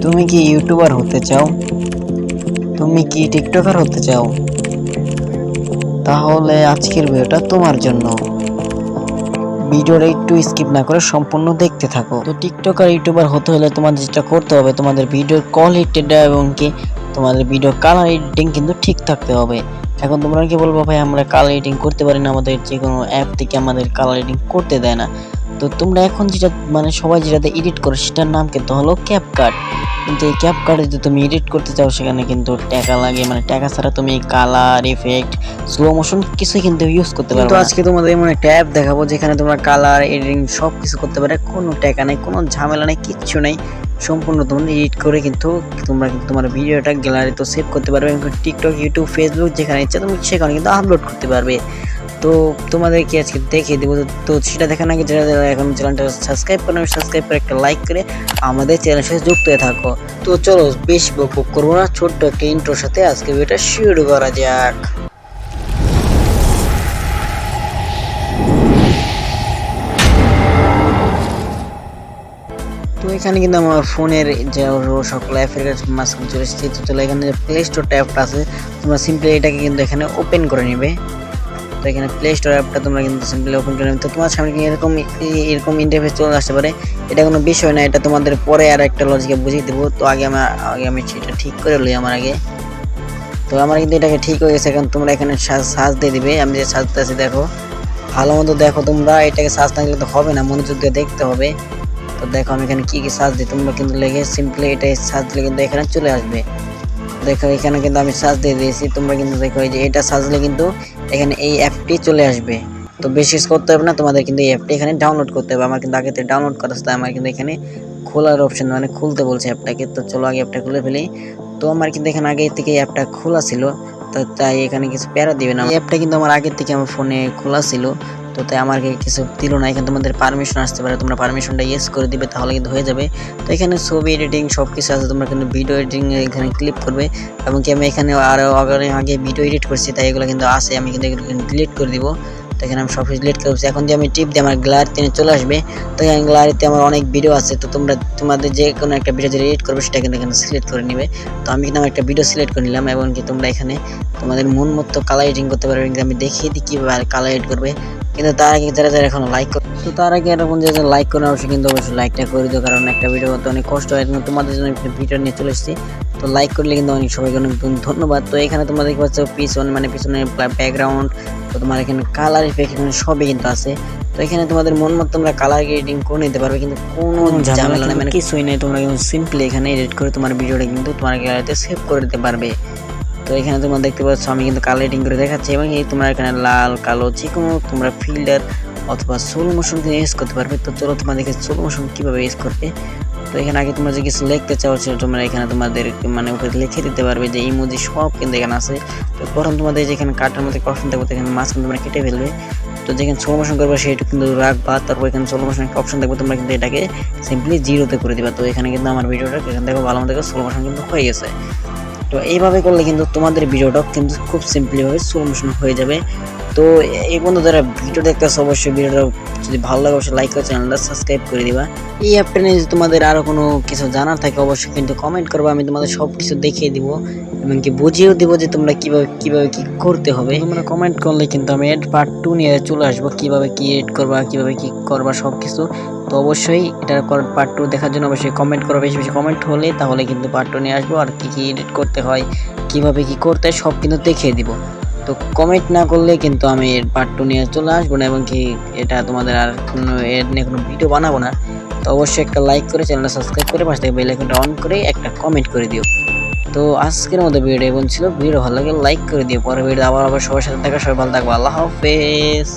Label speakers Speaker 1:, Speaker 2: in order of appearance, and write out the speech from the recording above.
Speaker 1: তুমি কি ইউটিউবার হতে চাও? তুমি কি টিকটকার হতে চাও? তাহলে আজকের ভিডিওটা তোমার জন্য। ভিডিওটা একটু স্কিপ না করে সম্পূর্ণ দেখতে থাকো। তো টিকটকার ইউটিউবার হতে হলে তোমাদের যেটা করতে হবে, তোমাদের ভিডিওর কোয়ালিটিটা এবং কি তোমাদের ভিডিও কালার এডিটিং কিন্তু ঠিক থাকতে হবে। এখন তোমরা কি বলবো, ভাই আমরা কালার এডিটিং করতে পারি না, আমাদের যে কোনো অ্যাপ থেকে আমাদের কালার এডিটিং করতে দেয় না। তো তোমরা এখন যেটা সবাই যেটাতে এডিট করো সেটার নাম কিন্তু হলো ক্যাপকাট। কিন্তু এই ক্যাপকাটে যদি তুমি এডিট করতে চাও সেখানে কিন্তু টাকা লাগে, টাকা ছাড়া তুমি কালার ইফেক্ট স্লো মোশন কিছুই কিন্তু ইউজ করতে পারবে না। আজকে তোমাদের এমন একটা অ্যাপ দেখাবো যেখানে তোমরা কালার এডিটিং সব কিছু করতে পারে, কোনো টাকা নেই, কোনো ঝামেলা নেই, কিচ্ছু নেই। সম্পূর্ণ তোমরা এডিট করে কিন্তু তোমরা কিন্তু তোমার ভিডিওটা গ্যালারিতে সেভ করতে পারবে এবং টিকটক, ইউটিউব, ফেসবুক যেখানে ইচ্ছা তুমি সেখানে কিন্তু আপলোড করতে পারবে। তো তোমাদেরকে আজকে দেখিয়ে দেবো। তো সেটা দেখার আগে যারা এখন চ্যানেলটা সাবস্ক্রাইব করে সাবস্ক্রাইব করে একটা লাইক করে আমাদের চ্যানেলের সাথে যুক্ত হয়ে থাকো। তো চলো বেশি বকবক করবো না, ছোট্ট একটা ইন্ট্রোর সাথে আজকে ভিডিওটা শুরু করা যাক। তো এখানে কিন্তু আমার ফোনের যে সকল অ্যাপের মাঝখানে চলে এসেছি। তো চলো এখানে যে প্লে স্টোর অ্যাপটা আছে তোমরা সিম্পলি এটাকে কিন্তু এখানে ওপেন করে নিবে। তো এখানে প্লে স্টোর অ্যাপটা তোমরা কিন্তু সিম্পলি ওপেন করে নেবে। তো তোমার সামনে এরকম ইন্টারফেস চলে আসতে পারে, এটা কোনো বিষয় না, এটা তোমাদের পরে আর একটা লজিকে বুঝিয়ে দেবো। তো আগে আমি সেটা ঠিক করে লই আমার আগে। তো আমার কিন্তু এটাকে ঠিক হয়ে গেছে। এখন তোমরা এখানে সার্চ দিয়ে দিবে। আমি যে সার্চটা আছে দেখো, ভালো মতো দেখো, তোমরা এটাকে সার্চ না দিলে তো হবে না, মনোযোগ দিয়ে দেখতে হবে। তো দেখো আমি এখানে কি সার্চ দিই, তোমরা কিন্তু লেগে সিম্পলি এটাই সার্চ দিলে কিন্তু এখানে চলে আসবে। দেখো এখানে কিন্তু আমি সার্চ দিয়ে দিয়েছি, তোমরা কিন্তু দেখো এই যে এটা সার্চলে কিন্তু এখানে এই অ্যাপটি চলে আসবে। তো বেশি করতে হবে না, তোমাদের কিন্তু এই অ্যাপটি এখানে ডাউনলোড করতে হবে। আমার কিন্তু আগে থেকে ডাউনলোড করা আছে, আমার কিন্তু এখানে খোলার অপশন খুলতে বলছে অ্যাপটাকে। তো চলো আগে অ্যাপটা খুলে ফেলি। তো আমার কিন্তু এখানে আগে থেকে এই অ্যাপটা খোলা ছিল, তো তাই এখানে কিছু প্যারা দিবে না। এই অ্যাপটা কিন্তু আমার আগে থেকে আমার ফোনে খোলা ছিল, তো তাই আমাকে কিছু দিল না। এখানে তোমাদের পারমিশন আসতে পারে, তোমরা পারমিশনটা ইয়েস করে দিবে তাহলে কিন্তু হয়ে যাবে। তো এখানে ছবি এডিটিং সব কিছু আছে, তোমরা কিন্তু ভিডিও এডিটিং এখানে ক্লিক করবে। এবং কি আমি এখানে আরও আগে ভিডিও এডিট করছি, তাই এগুলো কিন্তু আছে, আমি কিন্তু এগুলো ডিলিট করে দিব। তো এখানে আমি সব কিছু ডিলিট করছি। এখন যে আমি টিপ দিয়ে আমার গ্যালারিতে চলে আসবে। তো এখানে গ্যালারিতে আমার অনেক ভিডিও আছে, তো তোমাদের যে কোনো একটা ভিডিও যেটা এডিট করবে সেটা কিন্তু এখানে সিলেক্ট করে নিবে। তো আমি কিন্তু আমার একটা ভিডিও সিলেক্ট করে নিলাম এবং কি তোমরা এখানে তোমাদের মন মতো কালার এডিটিং করতে পারবে। আমি দেখিয়ে দিই কীভাবে কালার এডিট করবে। কিন্তু তার আগে যারা এখন লাইক করো, তো তার আগে এরকম যে লাইক করে অবশ্যই কিন্তু অবশ্যই লাইকটা করে দিও, কারণ একটা ভিডিও করতে অনেক কষ্ট হয়। তোমাদের জন্য ভিডিও নিয়ে চলে এসেছি, তো লাইক করলে কিন্তু অনেক সবাইকে অনেক ধন্যবাদ। তো এখানে তোমরা দেখতে পাচ্ছ পিছনে ব্যাকগ্রাউন্ড, তো তোমার এখানে কালার ইফেক্ট এখানে সবই কিন্তু আছে। তো এখানে তোমাদের মন মতো তোমরা কালার এডিটিং করে নিতে পারবে, কিন্তু কোনো ঝামেলা নেই, কিছুই নেই। তোমরা কিন্তু সিম্পলি এখানে এডিট করে তোমার ভিডিওটা কিন্তু তোমার গ্যালারিতে সেভ করে দিতে পারবে। তো এখানে তোমরা দেখতে পাচ্ছ আমি কিন্তু কালার এডিটিং করে দেখাচ্ছি এবং এই তোমরা এখানে লাল কালো যে কোনো তোমরা ফিল্টার অথবা স্লো মোশন ইউজ করতে পারবে। তো চলো তোমাদেরকে স্লো মোশন কীভাবে ইউজ করবে। তো এখানে আগে তোমরা যে কিছু লিখতে চাও সেটা তোমরা এখানে তোমাদের উপরে লিখে দিতে পারবে, যে ইমোজি সব কিন্তু এখানে আছে। তো প্রথম তোমাদের যেখানে কাটার মধ্যে অপশন থাকবে এখানে মাঝখানে তোমরা কেটে ফেলবে। তো যেখানে স্লো মোশন করবে সেটা কিন্তু রাখবা, তারপর এখানে স্লো মোশন একটা অপশন থাকবে, তোমরা কিন্তু এটাকে সিম্পলি জিরোতে করে দিবা। তো এখানে কিন্তু আমার ভিডিওটা এখানে দেখো ভালো মতো স্লো মোশন কিন্তু হয়ে গেছে। তো এইভাবে করলে কিন্তু তোমাদের ভিডিওটা কিন্তু খুব সিম্পলিভাবে স্লো মোশন হয়ে যাবে। তো এই বন্ধু যারা ভিডিও দেখতেছে অবশ্যই ভিডিওটা যদি ভালো লাগে অবশ্যই লাইক করে চ্যানেলটা সাবস্ক্রাইব করে দিবা। এই অ্যাপটা নিয়ে যদি তোমাদের আরও কোনো কিছু জানার থাকে অবশ্যই কিন্তু কমেন্ট করবো, আমি তোমাদের সব কিছু দেখিয়ে দিব এবং কি বুঝিয়েও দিব যে তোমরা কিভাবে কি করতে হবে। তোমরা কমেন্ট করলে কিন্তু আমি পার্ট 2 নিয়ে চলে আসবো, কিভাবে কি এডিট করবা, কিভাবে কি করবা সব কিছু। তো অবশ্যই এটার পার্ট 2 দেখার জন্য অবশ্যই কমেন্ট করো, বেশি বেশি কমেন্ট হলে তাহলে কিন্তু পার্ট 2 নিয়ে আসবো, আর কি এডিট করতে হয় কিভাবে কি করতে হয় সব কিন্তু দেখিয়ে দিব। তো কমেন্ট না করলে কিন্তু আমি এর পার্ট 2 নিয়ে চলে আসবো না এবং কি এটা তোমাদের আর কোনো এর নিয়ে কোনো ভিডিও বানাবো না। তো অবশ্যই একটা লাইক করে চ্যানেলটা সাবস্ক্রাইব করে পাশে থেকে বেল আইকনটা অন করে একটা কমেন্ট করে দিও। তো আজকের মতো ভিডিও এবং ছিল, ভিডিও ভালো লাগে লাইক করে দিও। পরে ভিডিও আবার সবার সাথে দেখা, সবাই ভালো থাকবো, আল্লাহ হাফেজ।